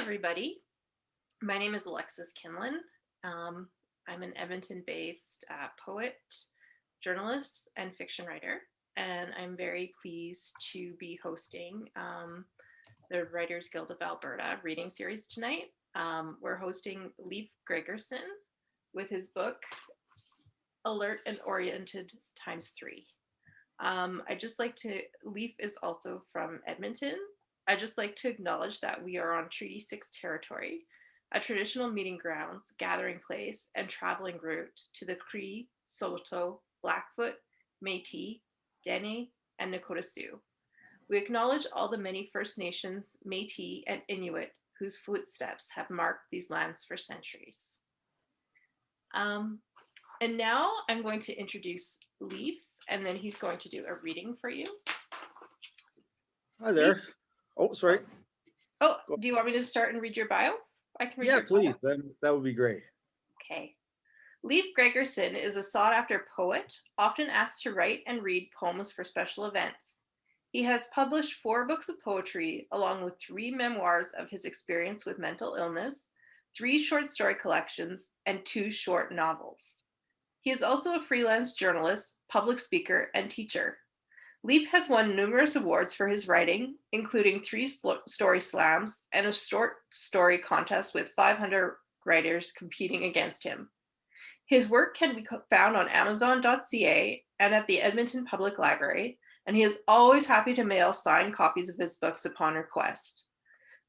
everybody. My name is Alexis Kienlen. Um, I'm an Edmonton-based poet, journalist, and fiction writer, and I'm very pleased to be hosting the Writers Guild of Alberta reading series tonight. We're hosting Leif Gregersen with his book, Alert and Oriented ×3. Leif is also from Edmonton. I'd just like to acknowledge that we are on Treaty 6 territory, a traditional meeting grounds, gathering place, and traveling route to the Cree, Saulteaux, Blackfoot, Métis, Dene, and Nakota Sioux. We acknowledge all the many First Nations, Métis, and Inuit whose footsteps have marked these lands for centuries. And now I'm going to introduce Leif, and then he's going to do a reading for you. Hi there. Oh, sorry. Oh, do you want me to start and read your bio? I can read Yeah, your please. bio. That would be great. Okay. Leif Gregersen is a sought-after poet, often asked to write and read poems for special events. He has published 4 books of poetry, along with 3 memoirs of his experience with mental illness, 3 short story collections, and 2 short novels. He is also a freelance journalist, public speaker, and teacher. Leif has won numerous awards for his writing, including 3 story slams and a short story contest with 500 writers competing against him. His work can be found on Amazon.ca and at the Edmonton Public Library, and he is always happy to mail signed copies of his books upon request.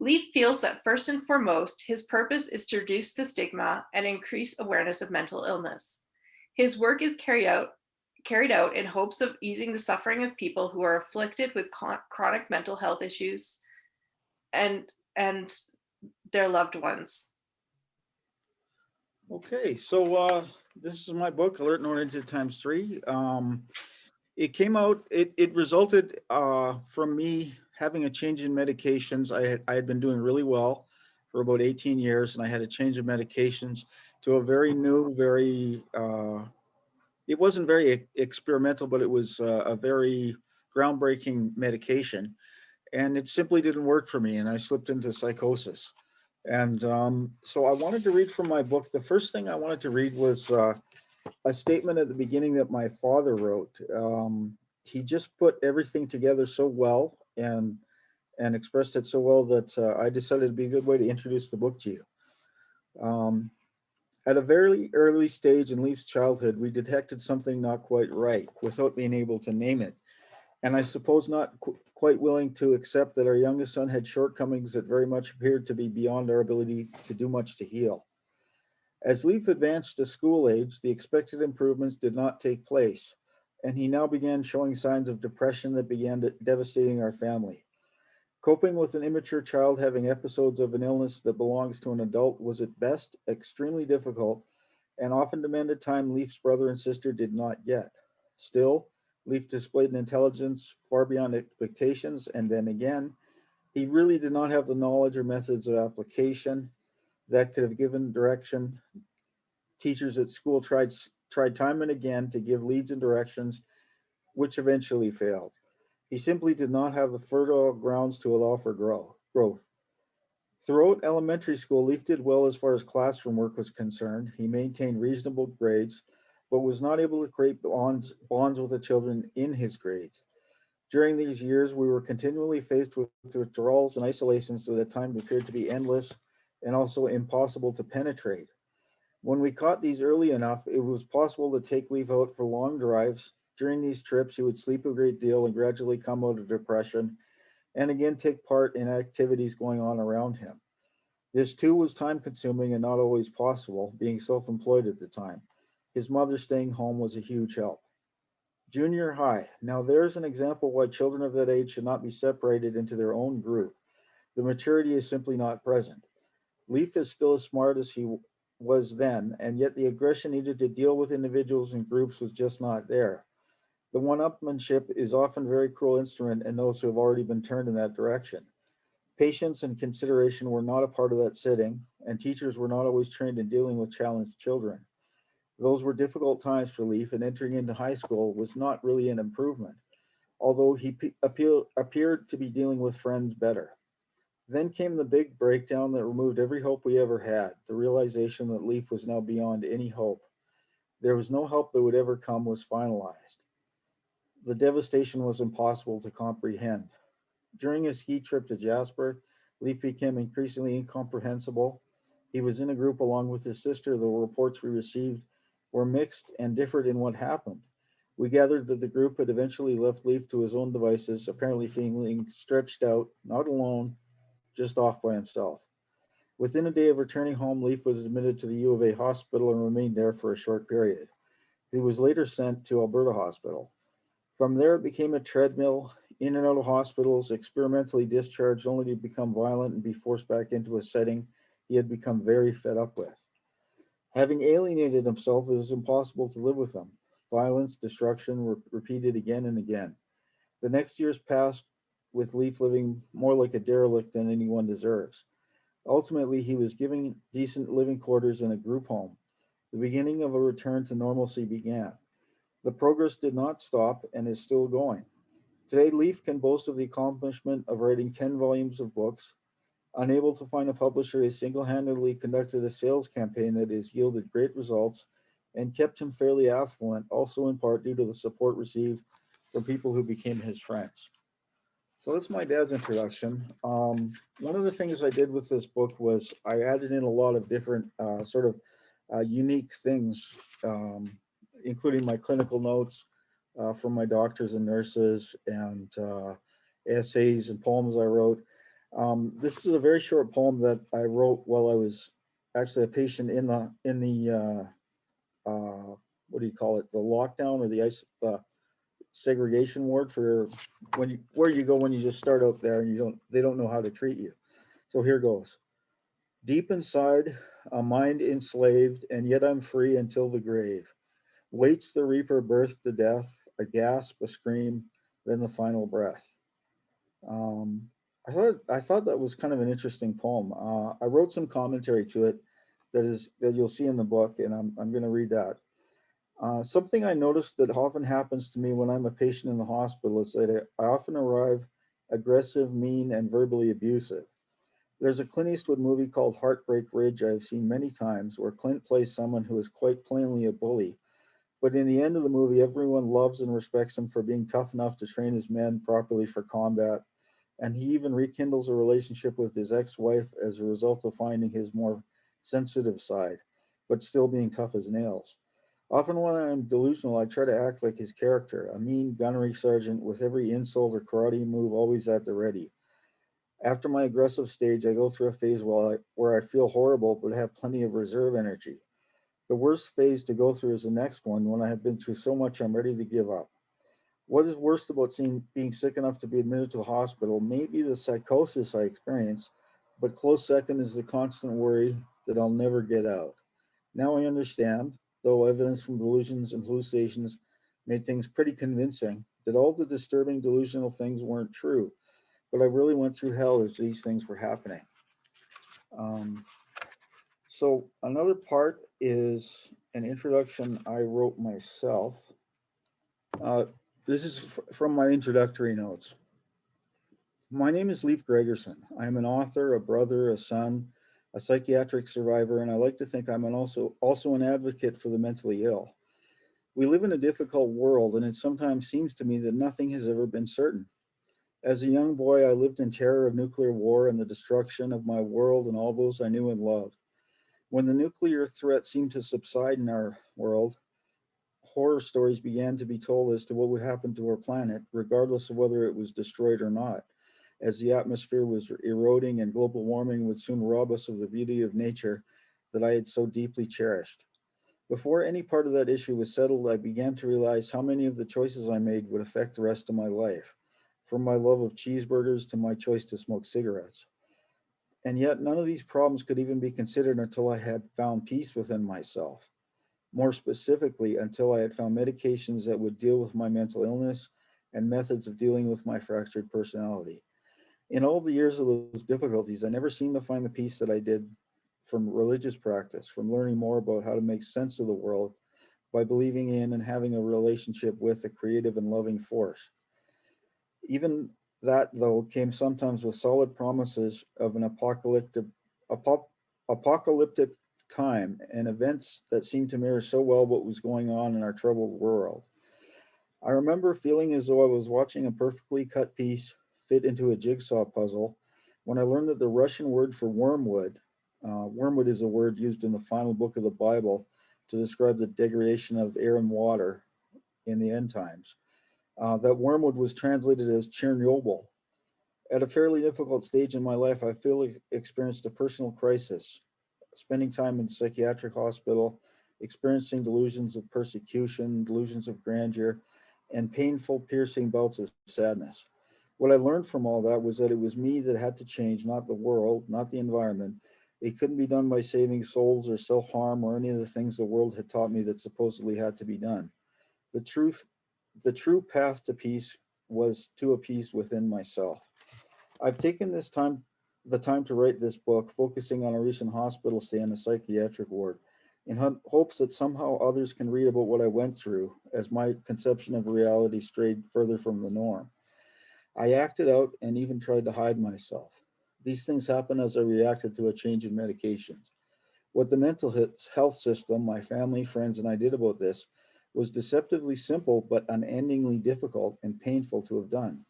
Leif feels that first and foremost, his purpose is to reduce the stigma and increase awareness of mental illness. His work is carried out in hopes of easing the suffering of people who are afflicted with chronic mental health issues and their loved ones. Okay, so this is my book, Alert and Oriented ×3. It resulted from me having a change in medications. I had been doing really well for about 18 years, and I had a change of medications to a very new, it wasn't very experimental, but it was a very groundbreaking medication. And it simply didn't work for me, and I slipped into psychosis. And so I wanted to read from my book. The first thing I wanted to read was a statement at the beginning that my father wrote. He just put everything together so well and expressed it so well that I decided it'd be a good way to introduce the book to you. Um, at a very early stage in Leif's childhood, we detected something not quite right without being able to name it. And I suppose not quite willing to accept that our youngest son had shortcomings that very much appeared to be beyond our ability to do much to heal. As Leif advanced to school age, the expected improvements did not take place, and he now began showing signs of depression that began devastating our family. Coping with an immature child having episodes of an illness that belongs to an adult was at best extremely difficult and often demanded time Leif's brother and sister did not get. Still, Leif displayed an intelligence far beyond expectations, and then again, he really did not have the knowledge or methods of application that could have given direction. Teachers at school tried time and again to give leads and directions, which eventually failed. He simply did not have the fertile grounds to allow for growth. Throughout elementary school, Leif did well as far as classroom work was concerned. He maintained reasonable grades, but was not able to create bonds with the children in his grades. During these years, we were continually faced with withdrawals and isolations that at times appeared to be endless and also impossible to penetrate. When we caught these early enough, it was possible to take Leif out for long drives. During these trips, he would sleep a great deal and gradually come out of depression and again take part in activities going on around him. This too was time consuming and not always possible, being self employed at the time. His mother staying home was a huge help. Junior high. Now there's an example why children of that age should not be separated into their own group. The maturity is simply not present. Leif is still as smart as he was then, and yet the aggression needed to deal with individuals and groups was just not there. The one-upmanship is often a very cruel instrument in those who have already been turned in that direction. Patience and consideration were not a part of that setting, and teachers were not always trained in dealing with challenged children. Those were difficult times for Leif, and entering into high school was not really an improvement, although he appeared to be dealing with friends better. Then came the big breakdown that removed every hope we ever had, the realization that Leif was now beyond any hope. There was no help that would ever come was finalized. The devastation was impossible to comprehend. During his ski trip to Jasper, Leif became increasingly incomprehensible. He was in a group along with his sister, though reports we received were mixed and differed in what happened. We gathered that the group had eventually left Leif to his own devices, apparently feeling stretched out, not alone, just off by himself. Within a day of returning home, Leif was admitted to the U of A hospital and remained there for a short period. He was later sent to Alberta Hospital. From there, it became a treadmill, in and out of hospitals, experimentally discharged only to become violent and be forced back into a setting he had become very fed up with. Having alienated himself, it was impossible to live with him. Violence, destruction were repeated again and again. The next years passed with Leif living more like a derelict than anyone deserves. Ultimately, he was given decent living quarters in a group home. The beginning of a return to normalcy began. The progress did not stop and is still going. Today, Leaf can boast of the accomplishment of writing 10 volumes of books. Unable to find a publisher, he single handedly conducted a sales campaign that has yielded great results and kept him fairly affluent, also in part due to the support received from people who became his friends. So that's my dad's introduction. One of the things I did with this book was I added in a lot of different sort of unique things, including my clinical notes from my doctors and nurses and essays and poems I wrote. This is a very short poem that I wrote while I was actually a patient in the what do you call it, the lockdown or the segregation ward for when you where you go when you just start out there and you don't they don't know how to treat you. So here goes. Deep inside, a mind enslaved, and yet I'm free until the grave. Waits the reaper birth to death, a gasp, a scream, then the final breath. Um, I thought that was kind of an interesting poem. I wrote some commentary to it that you'll see in the book, and I'm going to read that. Something I noticed that often happens to me when I'm a patient in the hospital is that I often arrive aggressive, mean, and verbally abusive. There's a Clint Eastwood movie called Heartbreak Ridge I've seen many times where Clint plays someone who is quite plainly a bully. But in the end of the movie, everyone loves and respects him for being tough enough to train his men properly for combat, and he even rekindles a relationship with his ex-wife as a result of finding his more sensitive side, but still being tough as nails. Often when I'm delusional, I try to act like his character, a mean gunnery sergeant with every insult or karate move always at the ready. After my aggressive stage, I go through a phase where I feel horrible but have plenty of reserve energy. The worst phase to go through is the next one when I have been through so much I'm ready to give up. What is worst about being sick enough to be admitted to the hospital may be the psychosis I experience, but close second is the constant worry that I'll never get out. Now I understand, though evidence from delusions and hallucinations made things pretty convincing, that all the disturbing delusional things weren't true, but I really went through hell as these things were happening. Um, so another part is an introduction I wrote myself. Uh, this is from my introductory notes. My name is Leif Gregersen. I am an author, a brother, a son, a psychiatric survivor, and I like to think I'm also an advocate for the mentally ill. We live in a difficult world, and it sometimes seems to me that nothing has ever been certain. As a young boy, I lived in terror of nuclear war and the destruction of my world and all those I knew and loved. When the nuclear threat seemed to subside in our world, horror stories began to be told as to what would happen to our planet, regardless of whether it was destroyed or not, as the atmosphere was eroding and global warming would soon rob us of the beauty of nature that I had so deeply cherished. Before any part of that issue was settled, I began to realize how many of the choices I made would affect the rest of my life, from my love of cheeseburgers to my choice to smoke cigarettes. And yet, none of these problems could even be considered until I had found peace within myself. More specifically, until I had found medications that would deal with my mental illness and methods of dealing with my fractured personality. In all the years of those difficulties, I never seemed to find the peace that I did from religious practice, from learning more about how to make sense of the world by believing in and having a relationship with a creative and loving force. Even That, though, came sometimes with solid promises of an apo- apocalyptic time and events that seemed to mirror so well what was going on in our troubled world. I remember feeling as though I was watching a perfectly cut piece fit into a jigsaw puzzle when I learned that the Russian word for wormwood, wormwood is a word used in the final book of the Bible to describe the degradation of air and water in the end times. That wormwood was translated as Chernobyl. At a fairly difficult stage in my life, I feel experienced a personal crisis, spending time in psychiatric hospital, experiencing delusions of persecution, delusions of grandeur, and painful, piercing bouts of sadness. What I learned from all that was that it was me that had to change, not the world, not the environment. It couldn't be done by saving souls or self harm or any of the things the world had taught me that supposedly had to be done. The truth, the true path to peace was to a peace within myself. I've taken the time to write this book, focusing on a recent hospital stay in a psychiatric ward, in hopes that somehow others can read about what I went through as my conception of reality strayed further from the norm. I acted out and even tried to hide myself. These things happened as I reacted to a change in medications. What the mental health system, my family, friends, and I did about this was deceptively simple but unendingly difficult and painful to have done.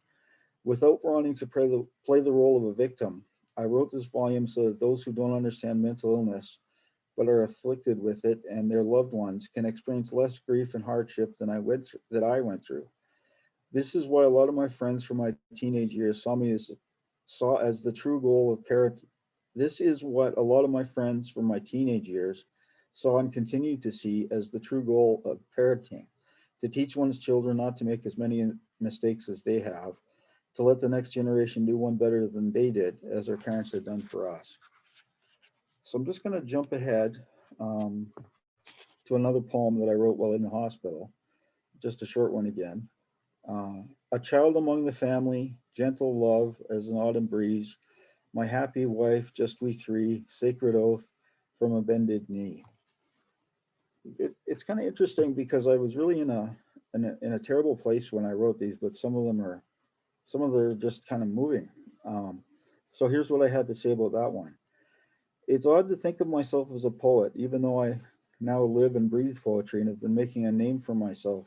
Without wanting to play the role of a victim, I wrote this volume so that those who don't understand mental illness but are afflicted with it and their loved ones can experience less grief and hardship that I went through. This is why a lot of my friends from my teenage years saw as the true goal of parent. This is what a lot of my friends from my teenage years saw and continue to see as the true goal of parenting: to teach one's children not to make as many mistakes as they have, to let the next generation do one better than they did, as our parents had done for us. So I'm just going to jump ahead um, to another poem that I wrote while in the hospital, just a short one again. A child among the family, gentle love as an autumn breeze, my happy wife, just we three, sacred oath from a bended knee. It's kind of interesting because I was really in a terrible place when I wrote these, but some of them are just kind of moving. Um, so here's what I had to say about that one. It's odd to think of myself as a poet, even though I now live and breathe poetry and have been making a name for myself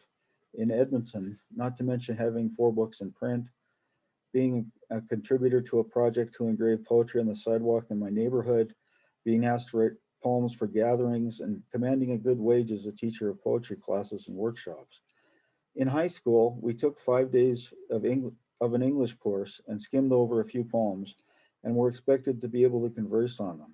in Edmonton, not to mention having 4 books in print, being a contributor to a project to engrave poetry on the sidewalk in my neighborhood, being asked to write poems for gatherings, and commanding a good wage as a teacher of poetry classes and workshops. In high school, we took 5 days of an English course and skimmed over a few poems and were expected to be able to converse on them.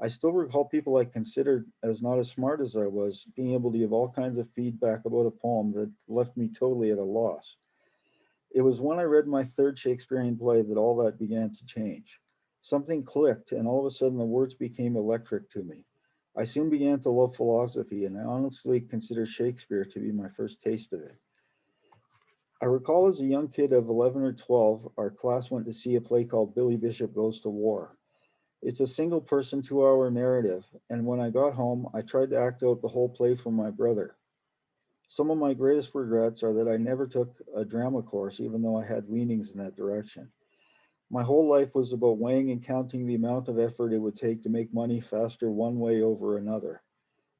I still recall people I considered as not as smart as I was being able to give all kinds of feedback about a poem that left me totally at a loss. It was when I read my third Shakespearean play that all that began to change. Something clicked, and all of a sudden the words became electric to me. I soon began to love philosophy, and I honestly consider Shakespeare to be my first taste of it. I recall as a young kid of 11 or 12, our class went to see a play called Billy Bishop Goes to War. It's a single person 2 hour narrative, and when I got home, I tried to act out the whole play for my brother. Some of my greatest regrets are that I never took a drama course, even though I had leanings in that direction. My whole life was about weighing and counting the amount of effort it would take to make money faster one way over another.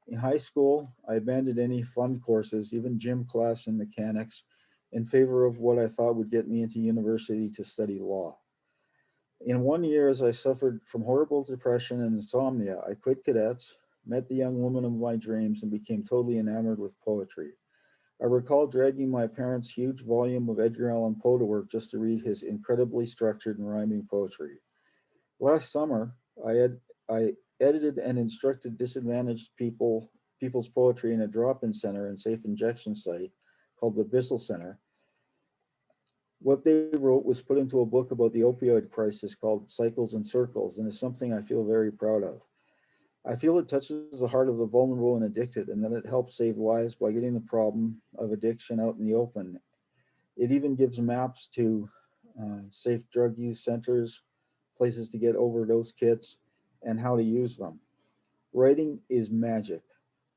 In high school, I abandoned any fun courses, even gym class and mechanics, in favor of what I thought would get me into university to study law. In one year, as I suffered from horrible depression and insomnia, I quit cadets, met the young woman of my dreams, and became totally enamored with poetry. I recall dragging my parents' huge volume of Edgar Allan Poe to work just to read his incredibly structured and rhyming poetry. Last summer, I edited and instructed people's poetry in a drop-in center and safe injection site called the Bissell Center. What they wrote was put into a book about the opioid crisis called Cycles and Circles, and is something I feel very proud of. I feel it touches the heart of the vulnerable and addicted, and that it helps save lives by getting the problem of addiction out in the open. It even gives maps to safe drug use centers, places to get overdose kits, and how to use them. Writing is magic.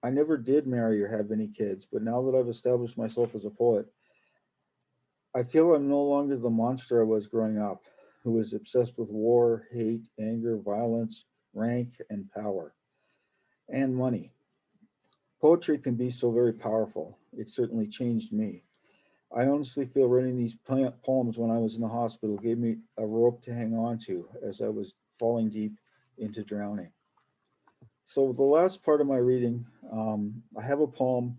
I never did marry or have any kids, but now that I've established myself as a poet, I feel I'm no longer the monster I was growing up, who was obsessed with war, hate, anger, violence, rank, and power, and money. Poetry can be so very powerful. It certainly changed me. I honestly feel writing these poems when I was in the hospital gave me a rope to hang on to as I was falling deep into drowning. So, the last part of my reading, I have a poem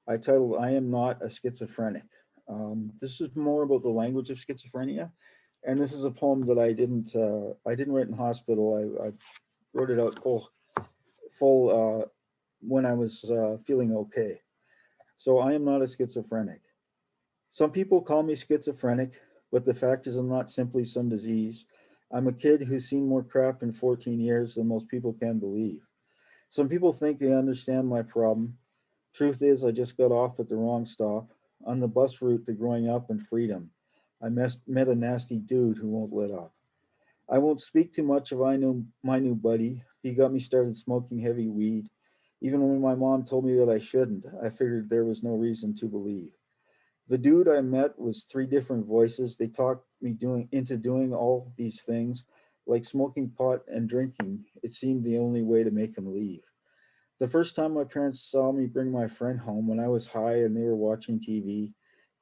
I titled "I Am Not a Schizophrenic." This is more about the language of schizophrenia, and this is a poem that I didn't write in hospital. I wrote it out full when I was feeling okay. So I am not a schizophrenic. Some people call me schizophrenic, but the fact is I'm not simply some disease. I'm a kid who's seen more crap in 14 years than most people can believe. Some people think they understand my problem. Truth is, I just got off at the wrong stop on the bus route to growing up and freedom. Met a nasty dude who won't let up. I won't speak too much of I know my new buddy. He got me started smoking heavy weed. Even when my mom told me that I shouldn't, I figured there was no reason to believe. The dude I met was three different voices. They talked me doing into doing all these things, like smoking pot and drinking. It seemed the only way to make him leave. The first time my parents saw me bring my friend home when I was high and they were watching TV,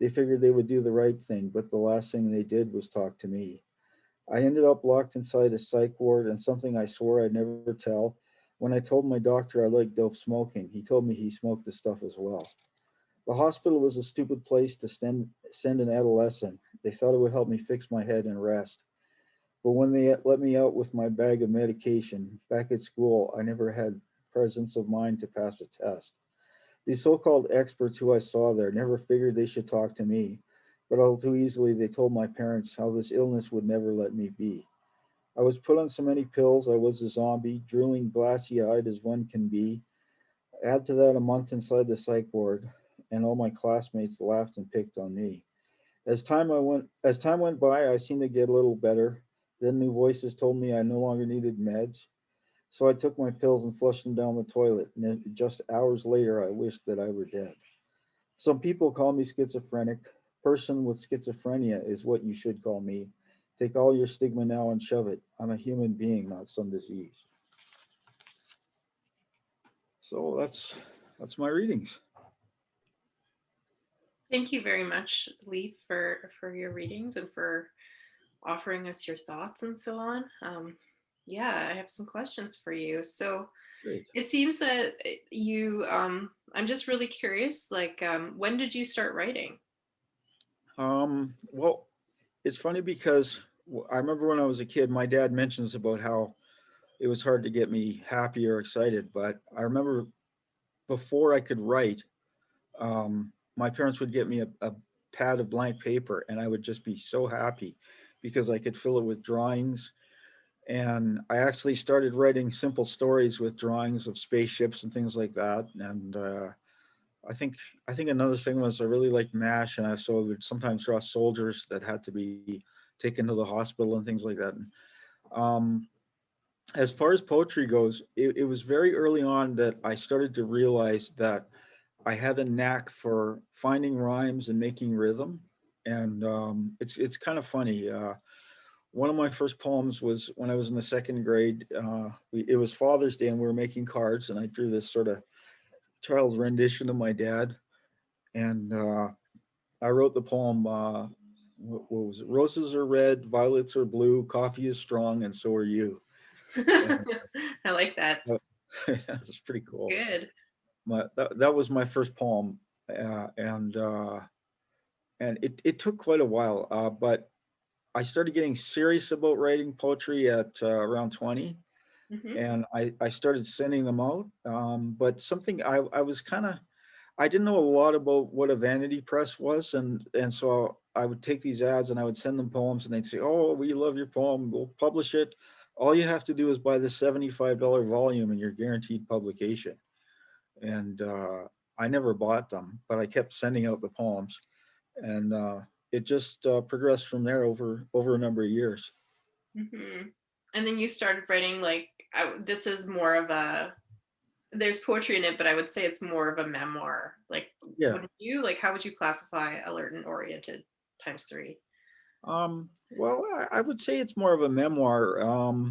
they figured they would do the right thing, but the last thing they did was talk to me. I ended up locked inside a psych ward, and something I swore I'd never tell. When I told my doctor I liked dope smoking, he told me he smoked the stuff as well. The hospital was a stupid place to send an adolescent. They thought it would help me fix my head and rest. But when they let me out with my bag of medication back at school, I never had presence of mind to pass a test. These so called experts who I saw there never figured they should talk to me, but all too easily they told my parents how this illness would never let me be. I was put on so many pills, I was a zombie, drooling glassy eyed as one can be. Add to that a month inside the psych ward, and all my classmates laughed and picked on me. As time went by, I seemed to get a little better. Then new voices told me I no longer needed meds. So I took my pills and flushed them down the toilet, and then just hours later I wished that I were dead. Some people call me schizophrenic. Person with schizophrenia is what you should call me. Take all your stigma now and shove it. I'm a human being, not some disease. So that's my readings. Thank you very much, Leif, for your readings and for offering us your thoughts and so on. Yeah, I have some questions for you. So Great. it seems that you, I'm just really curious, like, when did you start writing? Well, it's funny because I remember when I was a kid, my dad mentions about how it was hard to get me happy or excited. But I remember before I could write, my parents would get me a pad of blank paper, and I would just be so happy because I could fill it with drawings. And I actually started writing simple stories with drawings of spaceships and things like that. And I think I think another thing was I really liked MASH, and so I would sometimes draw soldiers that had to be taken to the hospital and things like that. And, um, as far as poetry goes, it was very early on that I started to realize that I had a knack for finding rhymes and making rhythm. And it's kind of funny. One of my first poems was when I was in the second grade. It was Father's Day, and we were making cards, and I drew this sort of child's rendition of my dad. And I wrote the poem. What was it? Roses are red, violets are blue, coffee is strong, and so are you. And I like that. that's pretty cool. Good. That was my first poem, and it took quite a while, but I started getting serious about writing poetry at around 20, Hmm. and I started sending them out. But something I was kind of I didn't know a lot about what a vanity press was, and so I would take these ads and I would send them poems, and they'd say, "Oh, we love your poem. We'll publish it. All you have to do is buy the $75 volume, and you're guaranteed publication." And I never bought them, but I kept sending out the poems, and it just progressed from there over a number of years. Hmm. And then you started writing like, this is more of a, there's poetry in it, but I would say it's more of a memoir. Like, Yeah. what did you like? How would you classify alert and oriented? times three? Well, I would say it's more of a memoir.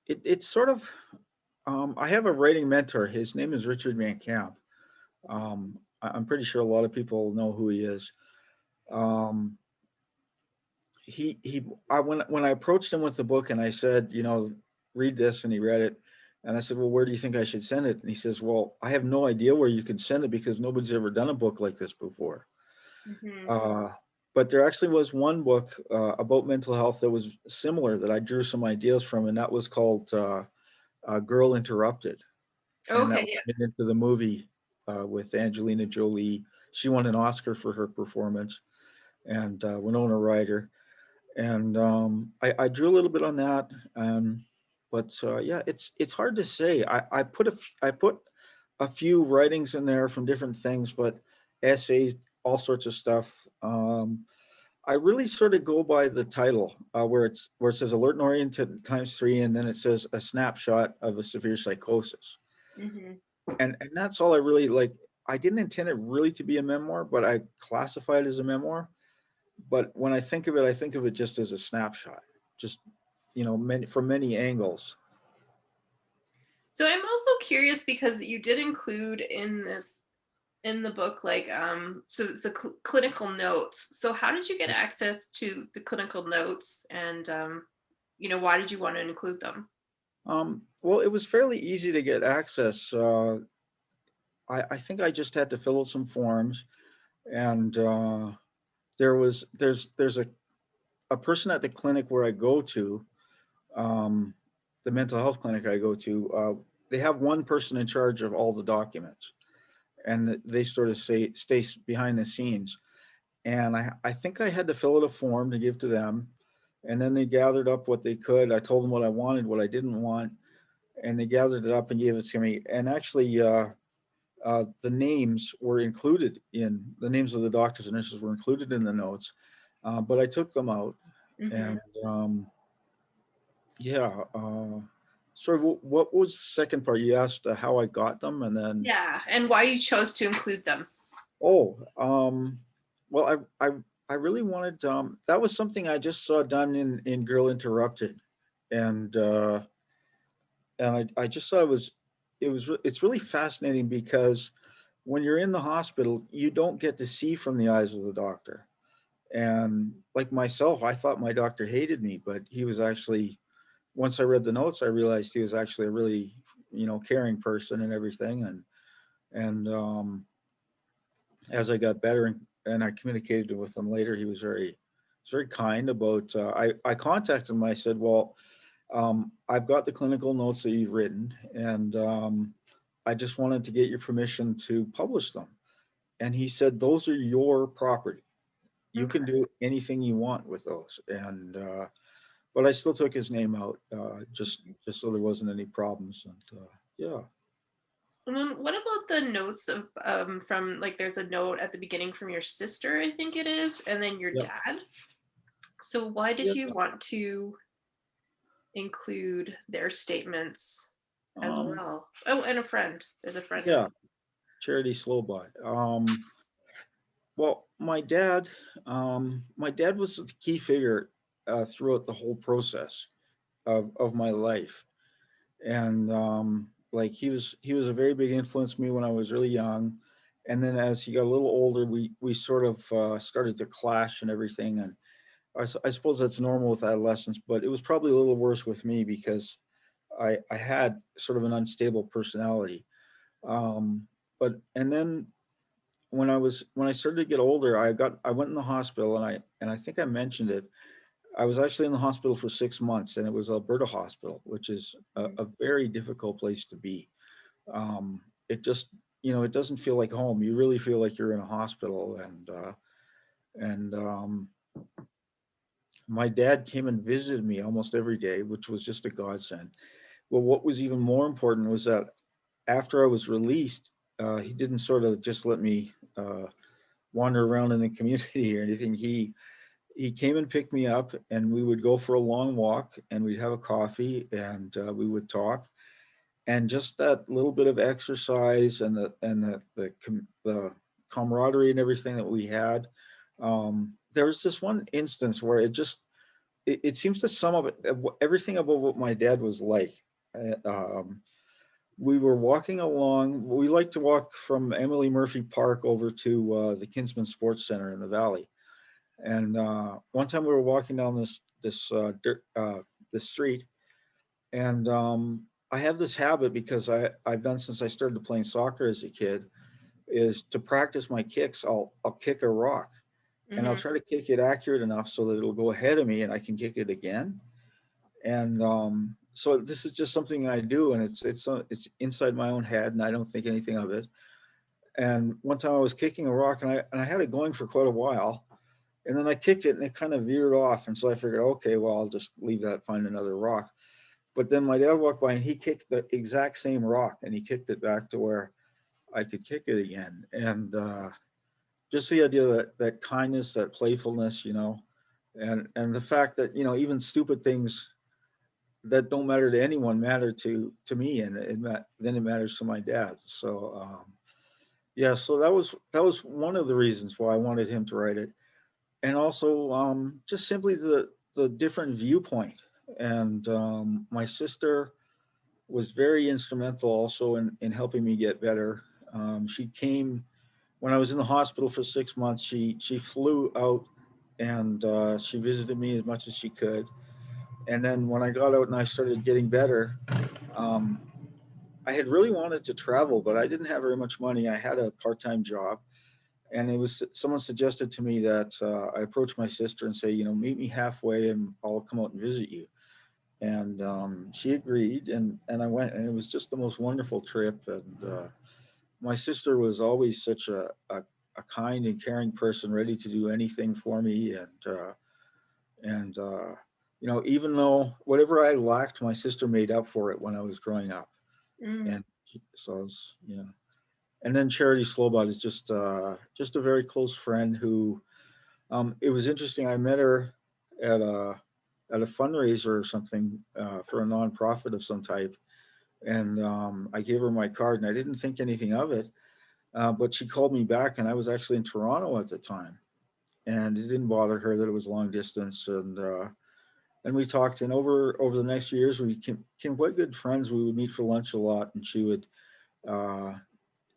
It's sort of, I have a writing mentor. His name is Richard Van Camp. I'm pretty sure a lot of people know who he is. Um, when I approached him with the book and I said, read this, and he read it, and I said, well, where do you think I should send it? And he says, well, I have no idea where you can send it because nobody's ever done a book like this before. Hmm. Uh, but there actually was one book about mental health that was similar that I drew some ideas from, and that was called Girl Interrupted, and that Okay, was yeah. made into the movie with Angelina Jolie. She won an Oscar for her performance, and Winona Ryder. And I drew a little bit on that, but yeah, it's hard to say. I put a few writings in there from different things, but essays, all sorts of stuff. I really sort of go by the title, where it says alert and oriented times three, and then it says a snapshot of a severe psychosis, Hmm. and that's all I really like. I didn't intend it really to be a memoir, but I classify it as a memoir. But when I think of it, I think of it just as a snapshot, just from many angles. So I'm also curious because you did include in the book like so it's the clinical notes. So how did you get access to the clinical notes, and why did you want to include them? Well, it was fairly easy to get access. I think I just had to fill out some forms, and there's a person at the clinic where I go to, um, the mental health clinic I go to. They have one person in charge of all the documents, and they sort of stay behind the scenes. And I think I had to fill out a form to give to them, and then they gathered up what they could. I told them what I wanted, what I didn't want, and they gathered it up and gave it to me. And actually, the names were included in the names of the doctors and nurses were included in the notes, but I took them out. Hmm. And yeah, sorry, what was the second part? You asked how I got them, and then Yeah, and why you chose to include them. oh, well, I really wanted that was something I just saw done in Girl Interrupted, and I just thought it's really fascinating because when you're in the hospital, you don't get to see from the eyes of the doctor. And like myself, I thought my doctor hated me, but he was actually, once I read the notes, I realized he was actually a really, caring person and everything. And as I got better and I communicated with him later, he was very kind about, I contacted him. I said, well, I've got the clinical notes that you've written, and I just wanted to get your permission to publish them. And he said, those are your property. You can Okay. do anything you want with those. And but I still took his name out, just so there wasn't any problems. And yeah, And then what about the notes of from like there's a note at the beginning from your sister, I think it is, and then your yeah, dad. So why did yeah. you want to include their statements as Um, well? Oh, and a friend. There's a friend yeah, as Charity Slowby. Well, my dad was the key figure throughout the whole process of my life. And like he was a very big influence on me when I was really young, and then as he got a little older, we sort of started to clash and everything. And I suppose that's normal with adolescence, but it was probably a little worse with me because I had sort of an unstable personality. Um, but and then when I started to get older, I went in the hospital, and I think I mentioned it. I was actually in the hospital for 6 months, and it was Alberta Hospital, which is well. a very difficult place to be. It just, it doesn't feel like home. You really feel like you're in a hospital. And my dad came and visited me almost every day, which was just a godsend. Well, what was even more important was that after I was released, he didn't sort of just let me wander around in the community or anything. He came and picked me up, and we would go for a long walk, and we'd have a coffee, and we would talk. And just that little bit of exercise and the camaraderie and everything that we had, there was this one instance where it seems to sum up everything about what my dad was like. We were walking along. We like to walk from Emily Murphy Park over to the Kinsman Sports Center in the Valley. And one time we were walking down this street, and I have this habit because I've done since I started playing soccer as a kid is to practice my kicks. I'll kick a rock, and I'll Hmm. try to kick it accurate enough so that it'll go ahead of me and I can kick it again. And so this is just something I do, and it's inside my own head, and I don't think anything of it. And one time I was kicking a rock, and I had it going for quite a while, and then I kicked it, and it kind of veered off, and so I figured, okay, well, I'll just leave that, find another rock. But then my dad walked by, and he kicked the exact same rock, and he kicked it back to where I could kick it again. And just the idea that kindness, that playfulness, and the fact that even stupid things that don't matter to anyone matter to me, and then it matters to my dad. So yeah, so that was one of the reasons why I wanted him to write it, and also just simply the different viewpoint. And my sister was very instrumental also in helping me get better. She came when I was in the hospital for 6 months. She flew out, and she visited me as much as she could. And then when I got out and I started getting better, um, I had really wanted to travel, but I didn't have very much money. I had a part-time job, and it was someone suggested to me that I approach my sister and say, meet me halfway, and I'll come out and visit you. And she agreed, and I went, and it was just the most wonderful trip. And my sister was always such a kind and caring person, ready to do anything for me. And even though whatever I lacked, my sister made up for it when I was growing up. Mm. And so I was, and then Charity Slobot is just a very close friend who, it was interesting. I met her at a fundraiser or something for a nonprofit of some type, and I gave her my card, and I didn't think anything of it. But she called me back, and I was actually in Toronto at the time, and it didn't bother her that it was long distance, and we talked, and over the next few years we became quite good friends. We would meet for lunch a lot, and uh,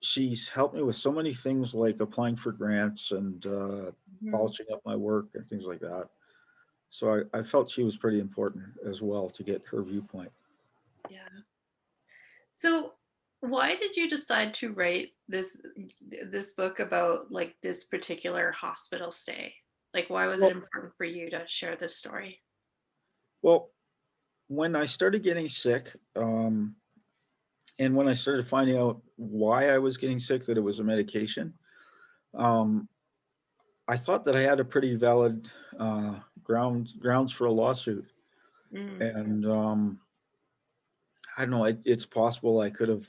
she's helped me with so many things like applying for grants and Mhm. polishing up my work and things like that. So I felt she was pretty important as well to get her viewpoint. Yeah. So, why did you decide to write this book about like this particular hospital stay? Like, why was it Well, important for you to share this story? well, when I started getting sick, and when I started finding out why I was getting sick, that it was a medication, um, I thought that I had a pretty valid grounds for a lawsuit. Mm. And I don't know. It's possible I could have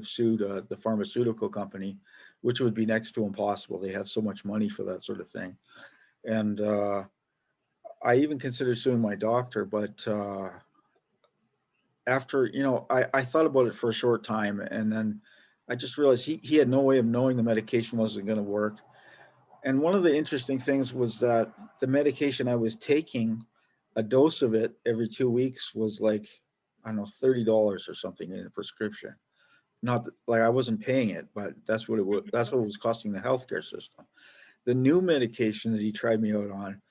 sued the pharmaceutical company, which would be next to impossible. They have so much money for that sort of thing. And I even considered suing my doctor, but after I thought about it for a short time, and then I just realized he had no way of knowing the medication wasn't going to work. And one of the interesting things was that the medication I was taking, a dose of it every 2 weeks was like, I don't know, $30 or something in a prescription. Not like I wasn't paying it, but that's what it was. That's Mhm. what it was costing the healthcare system. The new medication that he tried me out on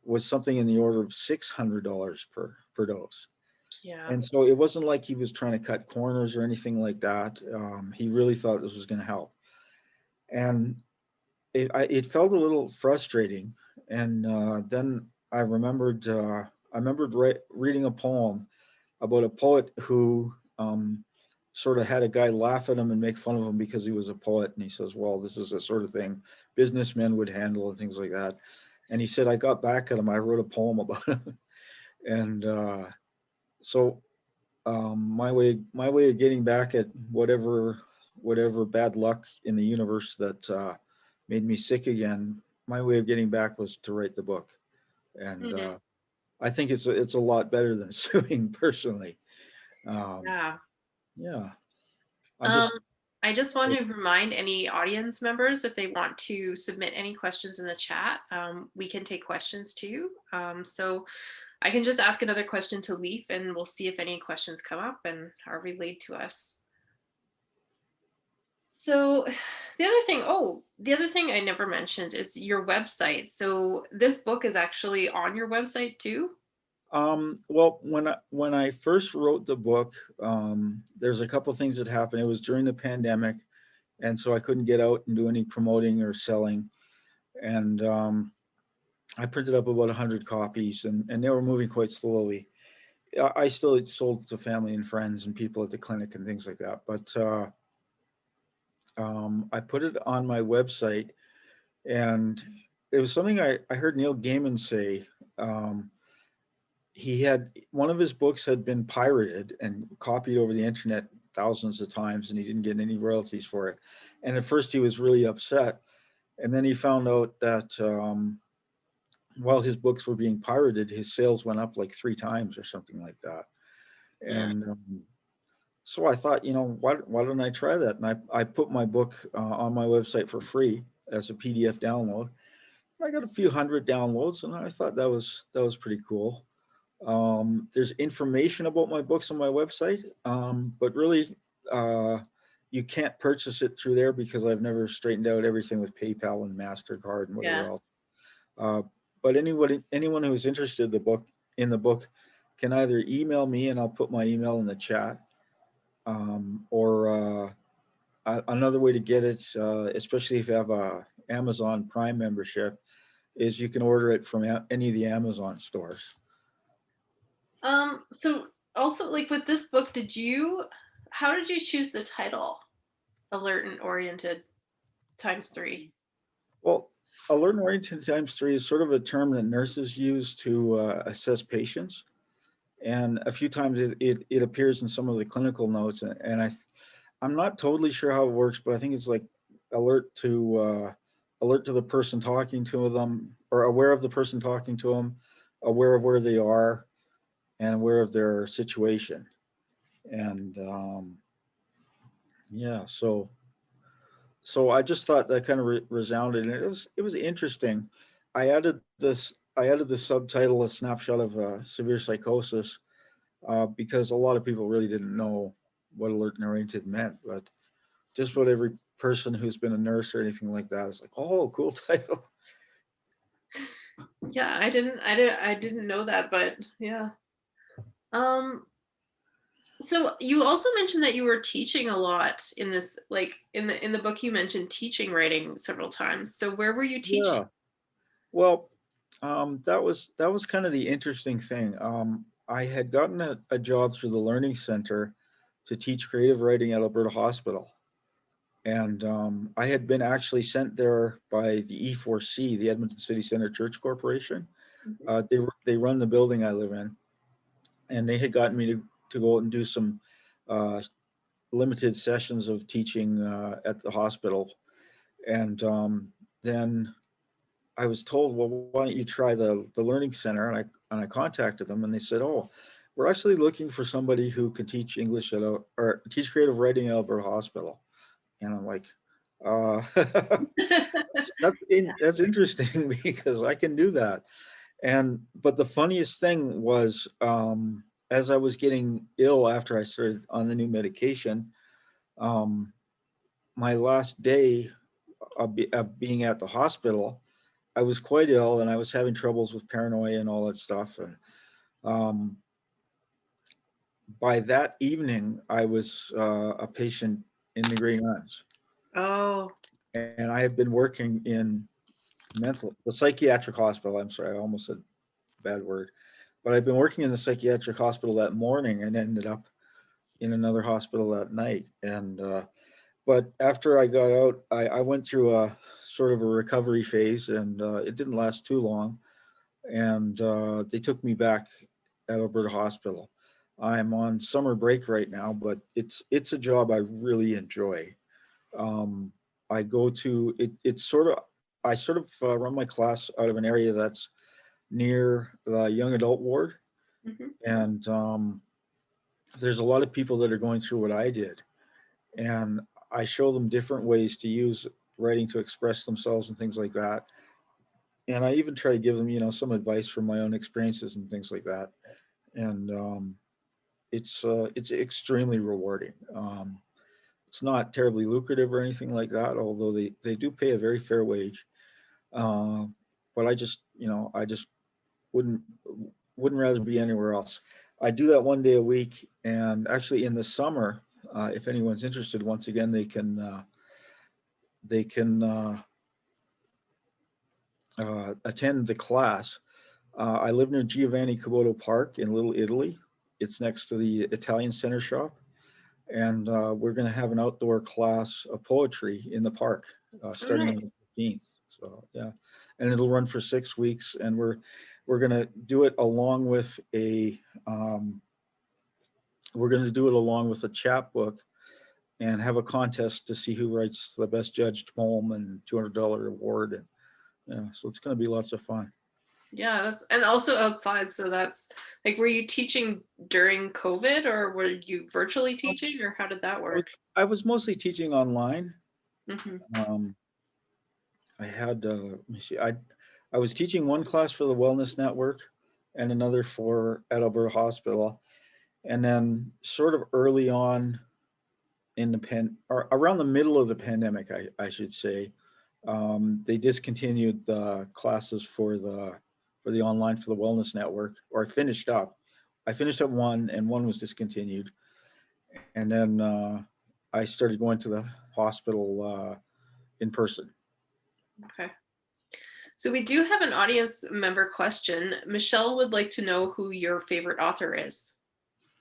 was something in the order of $600 per dose. Yeah. And so it wasn't like he was trying to cut corners or anything like that. He really thought this was going to help. And it felt a little frustrating. And then I remembered reading a poem about a poet who sort of had a guy laugh at him and make fun of him because he was a poet. And he says, "Well, this is the sort of thing businessmen would handle and things like that." And he said, "I got back at him. I wrote a poem about him." And so my way of getting back at whatever bad luck in the universe that made me sick again, my way of getting back was to write the book. And Mhm. I think it's a lot better than suing personally. um, Yeah. yeah, I'm Um, just I just want to remind any audience members if they want to submit any questions in the chat, we can take questions too. So I can just ask another question to Leif and we'll see if any questions come up and are relayed to us. So the other thing I never mentioned is your website. So this book is actually on your website too? Well, when I first wrote the book, there's a couple things that happened. It was during the pandemic, and so I couldn't get out and do any promoting or selling. And I printed up about 100 copies, and they were moving quite slowly. I still sold to family and friends and people at the clinic and things like that. But I put it on my website, and it was something I heard Neil Gaiman say. He had one of his books had been pirated and copied over the internet thousands of times, and he didn't get any royalties for it. And at first, he was really upset. And then he found out that while his books were being pirated, his sales went up like 3 times or something like that. Mm. And so I thought, why don't I try that? And I put my book on my website for free as a PDF download. I got a few hundred downloads, and I thought that was pretty cool. There's information about my books on my website, but really, you can't purchase it through there because I've never straightened out everything with PayPal and MasterCard and whatever Yeah. else. Uh, but anyone who is interested in the book can either email me, and I'll put my email in the chat, or another way to get it, especially if you have a Amazon Prime membership, is you can order it from any of the Amazon stores. So also like with this book, how did you choose the title? Alert and Oriented ×3. Well, alert and oriented times 3 is sort of a term that nurses use to assess patients. And a few times it appears in some of the clinical notes. And I'm not totally sure how it works, but I think it's like alert to the person talking to them, or aware of the person talking to them, aware of where they are, and aware of their situation. And yeah, so I just thought that kind of resounded, and it was interesting. I added the subtitle, a snapshot of severe psychosis, because a lot of people really didn't know what alert and oriented meant, but just about every person who's been a nurse or anything like that is like, oh, cool title. Yeah, I didn't know that, but yeah. Um, so you also mentioned that you were teaching a lot in this, like in the book you mentioned teaching writing several times. So where were you teaching? Yeah. Well, that was kind of the interesting thing. I had gotten a job through the Learning Center to teach creative writing at Alberta Hospital. And I had been actually sent there by the E4C, the Edmonton City Center Church Corporation. Mhm. They run the building I live in, and they had gotten me to go out and do some uh, limited sessions of teaching at the hospital. And then I was told, well, why don't you try the Learning Center? And I contacted them, and they said, oh, we're actually looking for somebody who can teach English or teach creative writing at Alberta Hospital. And I'm like, uh, that's interesting because I can do that. But the funniest thing was, as I was getting ill after I started on the new medication, um, my last day of being at the hospital, I was quite ill and I was having troubles with paranoia and all that stuff. And um, by that evening, I was a patient in the Green Nuns, Oh, and I have been working in the psychiatric hospital. I'm sorry, I almost said a bad word, but I've been working in the psychiatric hospital that morning and ended up in another hospital that night. And but after I got out, I went through a sort of a recovery phase, and it didn't last too long. And they took me back at Alberta Hospital. I'm on summer break right now, but it's a job I really enjoy. Um, I go to it. It's sort of I sort of run my class out of an area that's near the young adult ward, mhm. and there's a lot of people that are going through what I did, and I show them different ways to use writing to express themselves and things like that. And I even try to give them, some advice from my own experiences and things like that. And it's extremely rewarding. It's not terribly lucrative or anything like that, although they do pay a very fair wage. Uh, but I just wouldn't wouldn't rather be anywhere else. I do that one day a week, and actually in the summer, if anyone's interested, once again they can attend the class. I live near Giovanni Caboto Park in Little Italy. It's next to the Italian Center shop, and we're going to have an outdoor class of poetry in the park Oh, starting on the nice. 15th. So yeah, and it'll run for 6 weeks, and we're going to do it along with um, a chapbook and have a contest to see who writes the best judged poem and $200 award. And yeah, so it's going to be lots of fun. Yeah, that's and also outside. So that's like, were you teaching during COVID or were you virtually teaching or how did that I was, work? I was mostly teaching online. Hmm. Um, I had, let me see, I was teaching one class for the Wellness Network and another for at Alberta Hospital. And then sort of early on in or around the middle of the pandemic, I should say, they discontinued the classes for the online for the Wellness Network, or finished up. I finished up one, and one was discontinued, and then I started going to the hospital in person. Okay. So we do have an audience member question. Michelle would like to know who your favorite author is.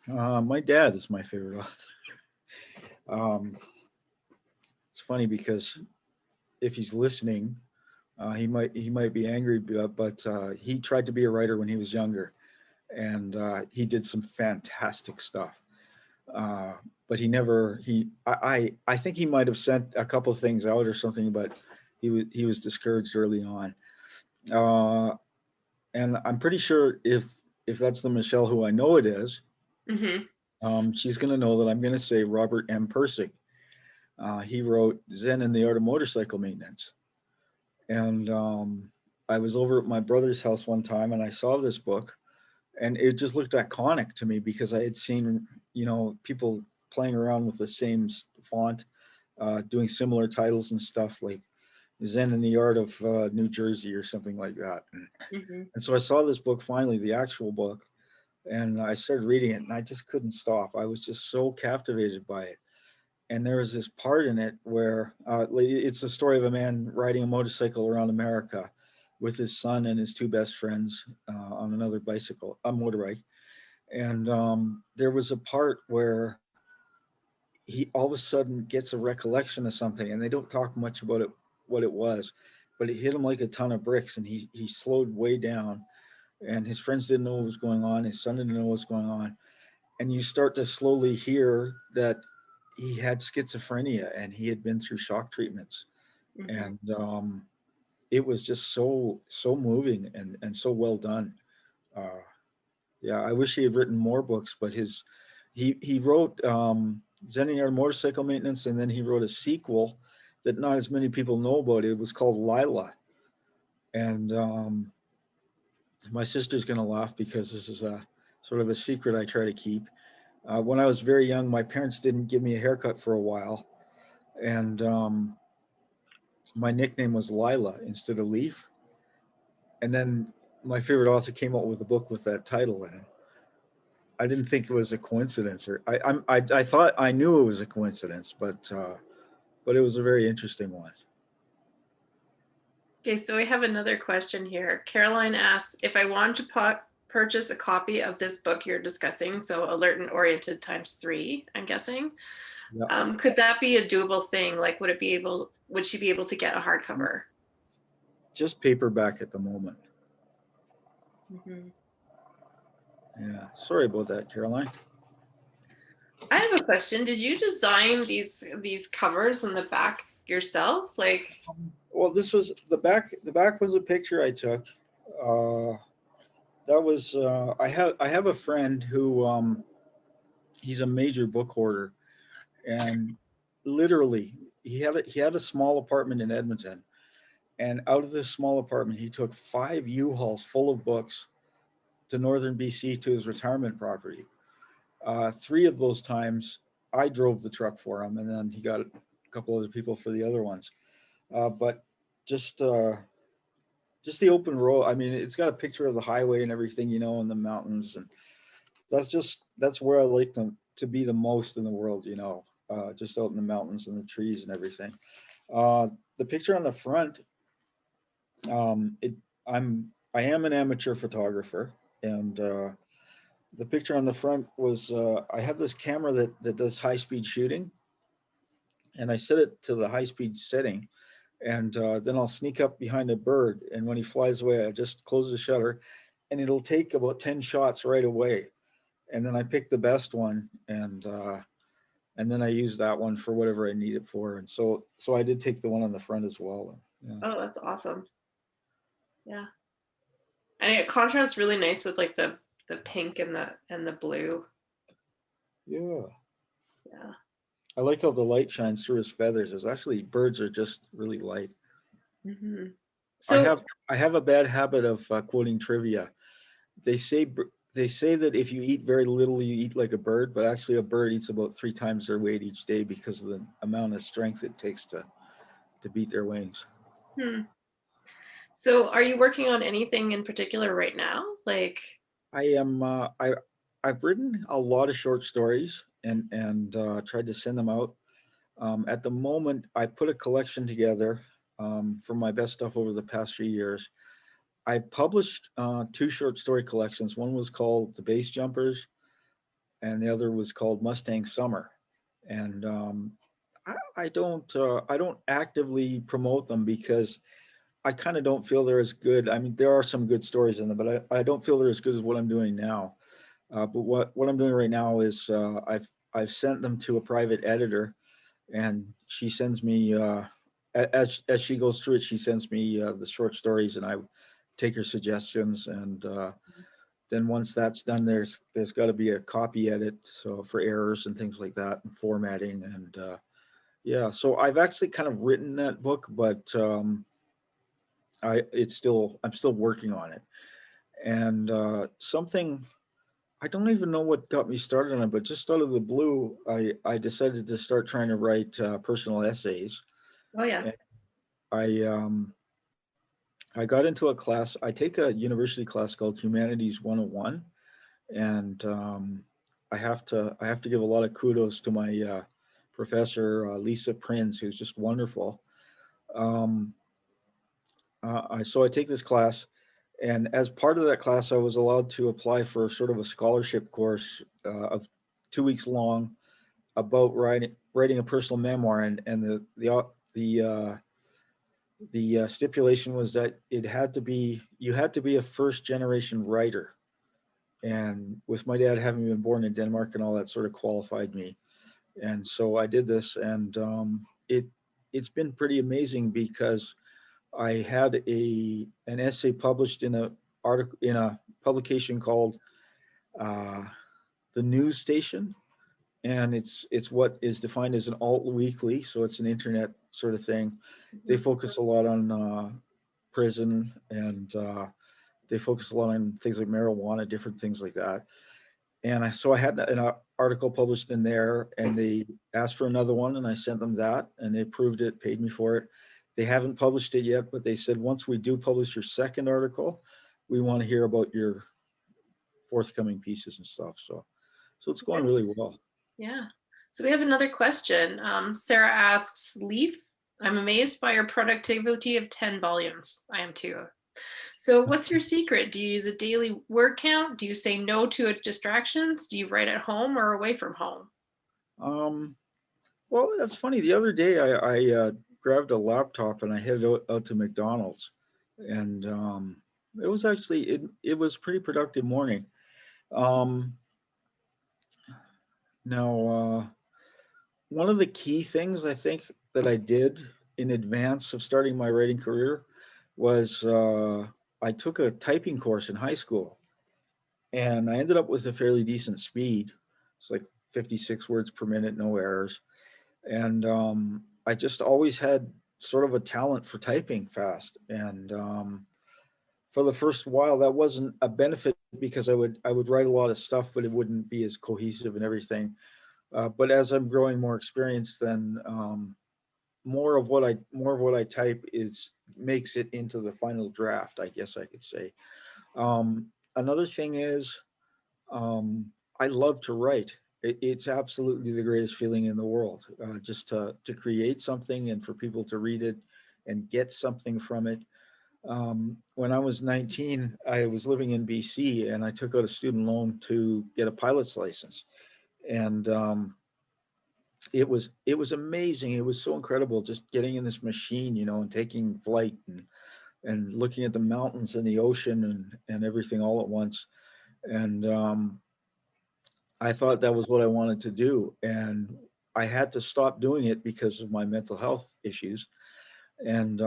My dad is my favorite author. It's funny because if he's listening, he might be angry, but he tried to be a writer when he was younger, and he did some fantastic stuff. Uh, but he never he I think he might have sent a couple of things out or something, but he was discouraged early on. Uh, and I'm pretty sure if that's the Michelle who I know it is, Hmm. she's going to know that I'm going to say Robert M. Pirsig. He wrote Zen and the Art of Motorcycle Maintenance. And I was over at my brother's house one time and I saw this book, and it just looked iconic to me because I had seen, people playing around with the same font, doing similar titles and stuff like Zen and the Art of New Jersey or something like that. Hmm. And so I saw this book finally, the actual book, and I started reading it and I just couldn't stop. I was just so captivated by it. And there was this part in it where it's a story of a man riding a motorcycle around America with his son and his two best friends on another bicycle, a motorbike. And there was a part where he all of a sudden gets a recollection of something, and they don't talk much about it, what it was, but it hit him like a ton of bricks, and he slowed way down. And his friends didn't know what was going on. His son didn't know what was going on, and you start to slowly hear that he had schizophrenia and he had been through shock treatments. Hmm. And it was just so moving and so well done. uh, yeah, I wish he had written more books, but he wrote Zen Motorcycle Maintenance, and then he wrote a sequel that not as many people know about. It was called Lila. And my sister's going to laugh because this is a sort of a secret I try to keep. When I was very young, my parents didn't give me a haircut for a while, and my nickname was Lila instead of Leif. And then my favorite author came out with a book with that title in it. I didn't think it was a coincidence, or I thought I knew it was a coincidence, but it was a very interesting one. Okay, so we have another question here. Caroline asks if I wanted to purchase a copy of this book you're discussing, so Alert and Oriented times three, I'm guessing. Yeah, Could that be a doable thing? Like, would she be able to get a hardcover? just paperback at the moment. Hmm. Yeah, sorry about that, Caroline. I have a question. Did you design these covers on the back yourself? Like, Well, this was the back. The back was a picture I took. Uh, that was I have a friend who he's a major book hoarder, and literally, he had a small apartment in Edmonton, and out of this small apartment, he took 5 U-Hauls full of books to northern BC to his retirement property. 3 of those times, I drove the truck for him, and then he got a couple other people for the other ones. But just uh, just the open road. I mean, it's got a picture of the highway and everything, and the mountains, and that's where I like to be the most in the world. Just out in the mountains and the trees and everything. The picture on the front, it I am an amateur photographer, and the picture on the front was I have this camera that does high speed shooting, and I set it to the high speed setting, and then I'll sneak up behind a bird, and when he flies away, I just close the shutter, and it'll take about 10 shots right away, and then I pick the best one, and then I use that one for whatever I need it for, and so I did take the one on the front as well. Yeah. Oh, that's awesome. Yeah. And it contrasts really nice with like the pink and the blue. Yeah. Yeah. I like how the light shines through his feathers. It's actually birds are just really light. Hmm. I So, have I have a bad habit of quoting trivia. They say they say that if you eat very little, you eat like a bird, but actually a bird eats about 3 times their weight each day because of the amount of strength it takes to beat their wings. hmm. So are you working on anything in particular right now? Like, I am I've written a lot of short stories and tried to send them out. At the moment, I put a collection together from my best stuff over the past few years. I published 2 short story collections. One was called The Base Jumpers, and the other was called Mustang Summer. And I don't actively promote them because I kind of don't feel they're as good. I mean, there are some good stories in them, but I don't feel they're as good as what I'm doing now. But what I'm doing right now is I've sent them to a private editor, and she sends me as she goes through it, she sends me the short stories, and I take her suggestions, and then once that's done, there's got to be a copy edit, so for errors and things like that, and formatting, and yeah. So I've actually kind of written that book, but I'm still working on it, and something I don't even know what got me started on it, but just out of the blue, I decided to start trying to write personal essays. oh yeah. And I got into a class. I take a university class called Humanities 101, and I have to give a lot of kudos to my professor Lisa Prinz, who's just wonderful. Um, so I take this class, and as part of that class, I was allowed to apply for sort of a scholarship course of 2 weeks long about writing a personal memoir, and the stipulation was that it had to be you had to be a first generation writer, and with my dad having been born in Denmark and all that sort of qualified me, and so I did this, and it's been pretty amazing because I had an essay published in a publication called uh, the News Station, and it's what is defined as an alt weekly, so it's an internet sort of thing. They Mhm. focus a lot on prison, and they focus a lot on things like marijuana, different things like that. And so I had an article published in there, and they asked for another one, and I sent them that, and they approved it, paid me for it. They haven't published it yet, but they said once we do publish your second article, we want to hear about your forthcoming pieces and stuff. So it's going Okay. really well. Yeah. So we have another question. Sarah asks, Leif, I'm amazed by your productivity of 10 volumes. I am too. So what's your secret? Do you use a daily word count? Do you say no to distractions? Do you write at home or away from home? Um, well, that's funny. The other day, I grabbed a laptop and I headed out to McDonald's, and it was actually it was a pretty productive morning. Um, now, one of the key things I think that I did in advance of starting my writing career was I took a typing course in high school, and I ended up with a fairly decent speed. It's like 56 words per minute, no errors. And I just always had sort of a talent for typing fast. And for the first while, that wasn't a benefit because I would write a lot of stuff, but it wouldn't be as cohesive and everything. But as I'm growing more experienced, then more of what I type is makes it into the final draft, I guess I could say. Another thing is, I love to write. It's absolutely the greatest feeling in the world, just to create something and for people to read it and get something from it. When I was 19, I was living in BC and I took out a student loan to get a pilot's license. And it was amazing. It was so incredible just getting in this machine, and taking flight and looking at the mountains and the ocean and everything all at once. And I thought that was what I wanted to do. And I had to stop doing it because of my mental health issues. And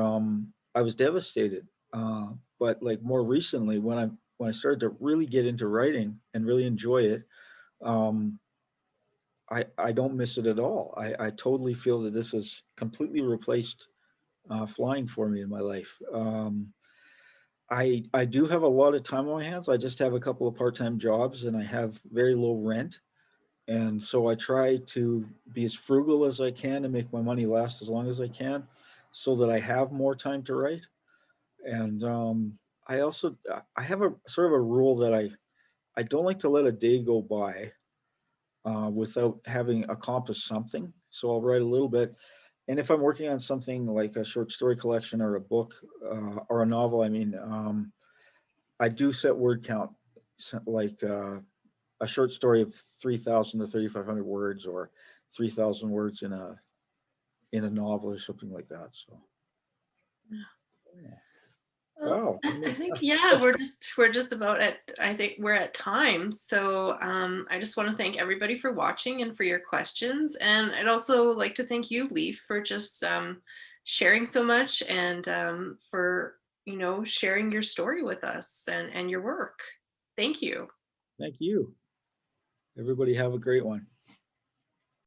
I was devastated. But like more recently, when I started to really get into writing and really enjoy it, um, I don't miss it at all. I totally feel that this has completely replaced flying for me in my life. I do have a lot of time on my hands. I just have a couple of part-time jobs and I have very low rent. And so I try to be as frugal as I can and make my money last as long as I can so that I have more time to write. And I have a sort of a rule that I don't like to let a day go by without having accomplished something. So I'll write a little bit. And if I'm working on something like a short story collection or a book or a novel, I mean, I do set word count, like a short story of 3,000 to 3,500 words, or 3,000 words in a novel or something like that. So, yeah. Well, Wow. I think, yeah, we're just about at, I think we're at time. So I just want to thank everybody for watching and for your questions. And I'd also like to thank you, Leif, for just sharing so much and for, sharing your story with us and your work. Thank you. Thank you. Everybody have a great one.